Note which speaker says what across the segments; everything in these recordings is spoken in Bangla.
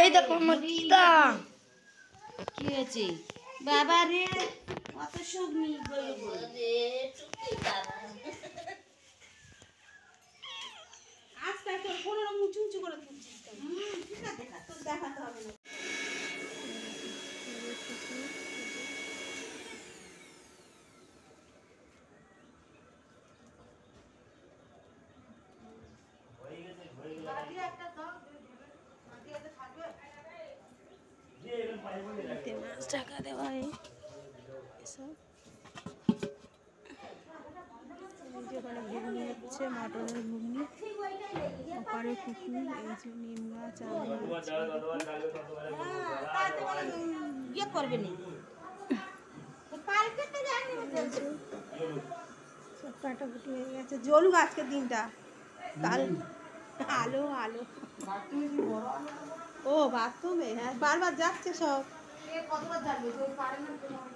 Speaker 1: এই দেখো মতিদা
Speaker 2: কি হয়েছে বাবা রে অত সুখ নেই আজকে তোর কোনো রকম উঁচু উঁচু করে তুলছিস ঠিক আছে তোর দেখাতে হবে না
Speaker 1: মাছ ঢাকা দেওয়া এসব ওখানে ঘুগনি হচ্ছে মটরের ঘুগনি ওপারে পুকুর এই যে নিম গাছ
Speaker 2: ইয়ে করবে না
Speaker 1: সব কাটাকুটি হয়ে গেছে জ্বলুক আজকের দিনটা কাল আলো আলো ও বাথরুমে হ্যাঁ বারবার যাচ্ছে সব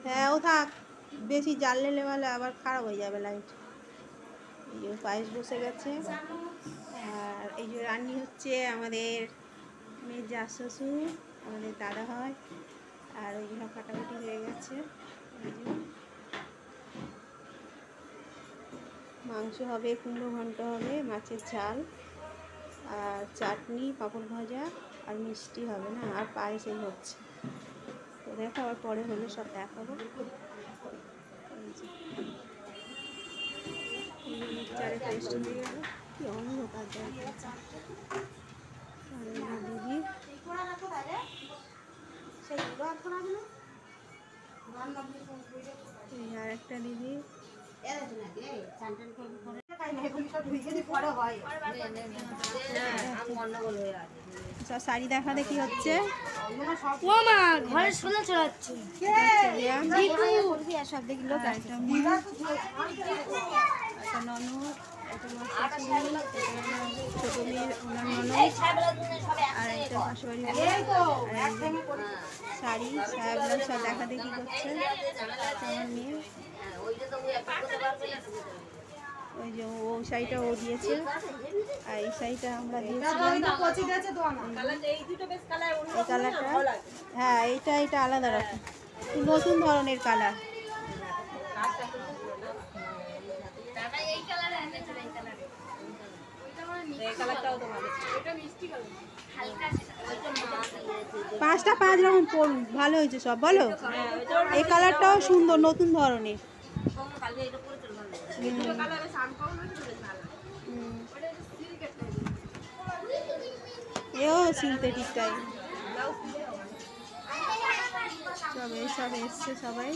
Speaker 1: হ্যাঁ ও থাক বেশি জ্বাললে লেবালে আবার খারাপ হয়ে যাবে লাইট এই যে পায়েস বসে গেছে আর এই যে রান্নি হচ্ছে আমাদের মেয়ের জাস শ্বশুর আমাদের দাদা হয় আর ওইগুলো কাটাকুটি হয়ে গেছে এই যে মাংস হবে কুমড়ো ঘন্ট হবে মাছের ঝাল আর চাটনি পাঁপড় ভাজা আর মিষ্টি হবে না আর পায়েস এই হচ্ছে তো দেখো আবার পরে হলে সব দেখাবো মিক্সচারে পেস্ট হয়ে গেল কি অন্ধকার দিদি আর একটা দিদি শাড়ি দেখা দেখি হচ্ছে
Speaker 2: ঘরে শোনা চলাচ্ছে
Speaker 1: সব দেখি লোক ছোট মেয়ের ওনার ননদ আর একটা পাশাপাশি শাড়ি সায়াবলা সব দেখা দেখি করছে আমার মেয়ে ওই যে ও শাড়িটা ও দিয়েছে আর এই শাড়িটা আমরা দিয়েছিলাম এই কালারটা হ্যাঁ এটা আলাদা রকম নতুন ধরনের কালার পাঁচটা পাঁচ রকম পড়ুন ভালো হয়েছে সব বলো এই কালারটাও সুন্দর নতুন ধরনের এও সিনথেটিক টাইপ সব এসছে সবাই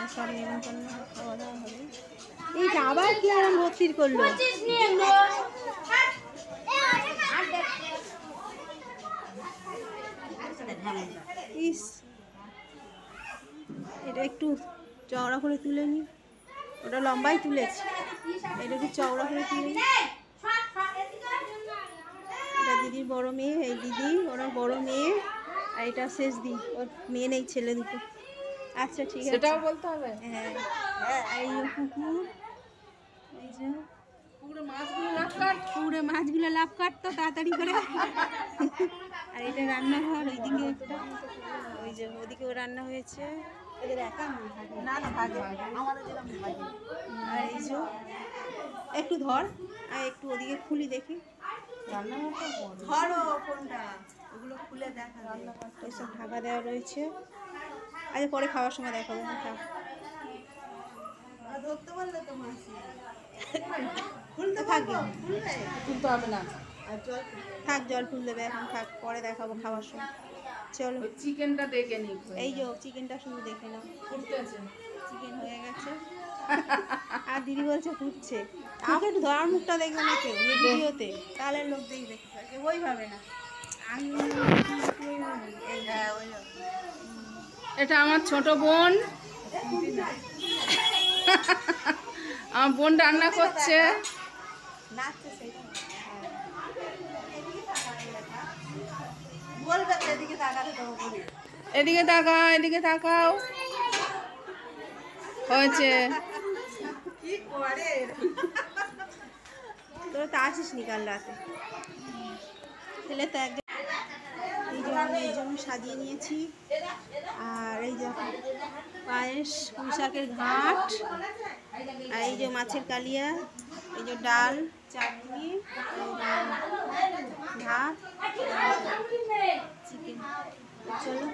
Speaker 1: সব নিমন্ত্রণ খাওয়া দাওয়া হবে এইটা আবার কি আরাম ভর্তির করলো ইস এটা একটু চওড়া করে তুলে নি ওটা লম্বাই তুলেছি এটা একটু চওড়া করে তুলে নি এটা দিদির বড় মেয়ে এই দিদি ওরা বড় মেয়ে আর এটা শেষ দিন ওর মেয়ে নেই ছেলে দুটো আচ্ছা ঠিক আছে
Speaker 2: সেটাও বলতে হবে
Speaker 1: হ্যাঁ এই পুকুর এই যে পুরো মাছগুলো লাভ কাটতো তাড়াতাড়ি করে আর এটা রান্নাঘর ওইদিকে একটা ওই যে ওদিকেও রান্না হয়েছে আর এই যে একটু ধর আর একটু ওদিকে খুলি দেখি ওগুলো খুলে দেখা ওইসব ঢাকা দেওয়া রয়েছে আচ্ছা পরে খাওয়ার সময় দেখাবো ধরতে পারলে তো মাছ খুলতে থাকবে
Speaker 2: তুলতে হবে না
Speaker 1: থাক জল ফুল দেবে এখন থাক পরে দেখাবো খাওয়ার সময় চলো
Speaker 2: চিকেনটা দেখে নি
Speaker 1: এই যে চিকেনটা শুধু দেখে নাও
Speaker 2: ফুটতেছে
Speaker 1: চিকেন হয়ে গেছে আর দিদি বলছে ফুটছে আমাকে একটু ধরার মুখটা দেখবে না কেউ ভিডিওতে তাহলে লোক দেখবে ওইভাবে না আমি
Speaker 2: এটা আমার ছোট বোন আমার বোন রান্না করছে
Speaker 1: নাচছে সেটা বলবে এদিকে তাকাতে দেবো বলি
Speaker 3: এদিকে তাকাও, এদিকে তাকাও। হয়েছে।
Speaker 1: তোরা তো আসিস নি কাল রাতে, ছেলে তো একজন। এই যে মেয়ের জন্য সাজিয়ে নিয়েছি। আর এই যে পায়েস, পুঁই শাকের ঘাট, আর এই যে মাছের কালিয়া, এই যে ডাল, চাটনি, ভাত, চিকেন। চলো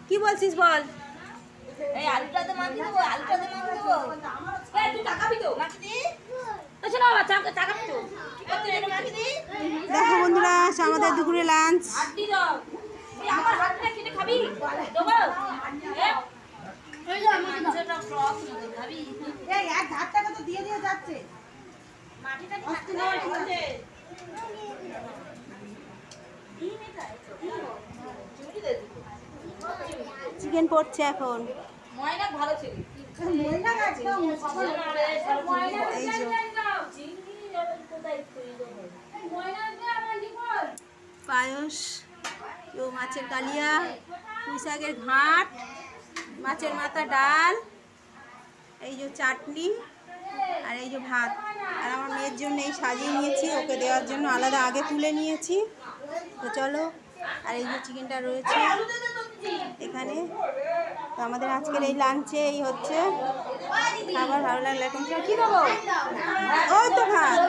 Speaker 1: কি বলছিস বল।
Speaker 4: এই আলুটাতে মাখি দেবো, আলুটাতে মাখি দেবো। এই তুই টাকাবি তো মাখি দি। আচ্ছা না বাবা টাকাবি তো। কি করতে রে মাখি দি?
Speaker 1: দেখো বন্ধুরা, আমাদের দুপুরে লাঞ্চ।
Speaker 4: হাত দি দাও। এই আমার হাতটা কেটে খাবি? দেবো? এই যে মাছটা ক্রস মতো খাবি।
Speaker 2: এই এক ধারটাকে তো দিয়ে দিয়ে যাচ্ছে।
Speaker 4: মাটিটা কি থাকতে না হচ্ছে?
Speaker 1: চিকেন পড়ছে এখন।
Speaker 4: ময়না ভালো ছিল।
Speaker 2: মহিলা একদম
Speaker 1: এই যে পায়েস, কেউ মাছের কালিয়া, পুঁই শাকের ঘাট, মাছের মাথা ডাল, এই যে চাটনি, আর এই যে ভাত। আর আমার মেয়ের জন্য এই সাজিয়ে নিয়েছি, ওকে দেওয়ার জন্য আলাদা আগে তুলে নিয়েছি। তো চলো, আর এই যে চিকেনটা রয়েছে এখানে। তো আমাদের আজকের এই লাঞ্চে এই হচ্ছে খাবার। ভালো লাগলে এখন কী দেবো? ওই তো ভাত।